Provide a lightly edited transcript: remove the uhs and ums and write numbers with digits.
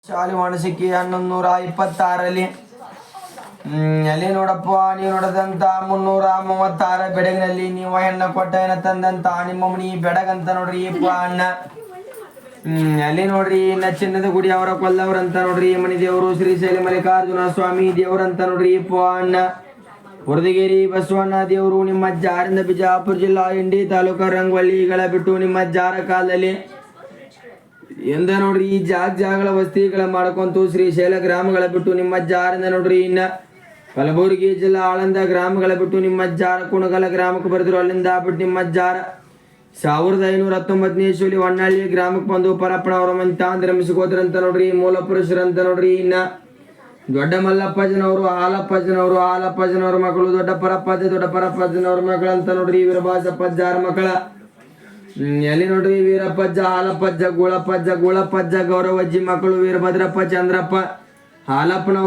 ಶಾಲಿ ಒಣಸಿಕ್ಕಿ 1126ರಲ್ಲಿ ಅಲ್ಲಿ ನೋಡಪ್ಪ, ನೀವು ನೋಡದಂತ 336 ಬೆಡಗಿನಲ್ಲಿ ನೀವು ಹೆಣ್ಣ ಕೊಟ್ಟ ಹೆಣ್ಣ ತಂದಂತ ನಿಮ್ಮ ಮನಿ ಬೆಡಗಂತ ನೋಡ್ರಿ ಅಪ್ಪ ಅಣ್ಣ. ಅಲ್ಲಿ ನೋಡ್ರಿ ಚಿನ್ನದ ಗುಡಿ ಅವರ ಕೊಲ್ಲವ್ರಂತ ನೋಡ್ರಿ ಮನಿ ದೇವರು ಶ್ರೀಶೈಲ ಮಲ್ಲಿಕಾರ್ಜುನ ಸ್ವಾಮಿ ದೇವರಂತ ನೋಡ್ರಿ ಅಪ್ಪ ಅಣ್ಣ. ಹುರದಗೇರಿ ಬಸವಣ್ಣ ದೇವರು ನಿಮ್ಮ ಜಾರಿಂದ ಬಿಜಾಪುರ ಜಿಲ್ಲಾ ಇಂಡಿ ತಾಲೂಕು ರಂಗವಳ್ಳಿಗಳ ಬಿಟ್ಟು ನಿಮ್ಮ ಜಾರ ಕಾಲದಲ್ಲಿ ಎಂದ ನೋಡ್ರಿ ಈ ಜಾಗಗಳ ವಸ್ತಿಗಳ ಮಾಡ್ಕೊಂತು ಶ್ರೀಶೈಲ ಗ್ರಾಮಗಳ ಬಿಟ್ಟು ನಿಮ್ಮ ಜಾರಿಂದ ನೋಡ್ರಿ ಇನ್ನ ಕಲಬುರಗಿ ಜಿಲ್ಲಾ ಆಳಂದ ಗ್ರಾಮಗಳ ಬಿಟ್ಟು ನಿಮ್ಮ ಜಾರ ಕುಣಗಲ ಗ್ರಾಮಕ್ಕೆ ಬರೆದ್ರು. ಅಲ್ಲಿಂದ ಬಿಟ್ಟು ನಿಮ್ಮ ಜಾರ 1519ನೇ ಇಸವಿಲಿ ಹೊನ್ನಳ್ಳಿ ಗ್ರಾಮಕ್ಕೆ ಬಂದು ಪರಪ್ಪನವರ ಮಂತಾಂದ್ರ ರಮಿಸಿಕೋದ್ರಂತ ನೋಡ್ರಿ ಮೂಲ ಪುರುಷರಂತ ನೋಡ್ರಿ. ಇನ್ನ ದೊಡ್ಡ ಮಲ್ಲಪ್ಪಜನವರು ಹಾಲಪ್ಪಜನವ್ರ ಮಕ್ಕಳು, ದೊಡ್ಡ ಪರಪ್ಪಜ್ಜನವ್ರ ಮಕ್ಕಳಂತ ನೋಡ್ರಿ ವೀರಭಾಸಪ್ಪಜ್ಜಾರ ಮಕ್ಕಳ. ಎಲ್ಲಿ ನೋಡ್ರಿ ವೀರಪ್ಪಜ್ಜ, ಹಾಲಪ್ಪಜ್ಜ, ಗೂಳಪ್ಪಜ್ಜ, ಗೌರವಜ್ಜಿ ಮಕ್ಕಳು ವೀರಭದ್ರಪ್ಪ, ಚಂದ್ರಪ್ಪ, ಹಾಲಪ್ಪನವರು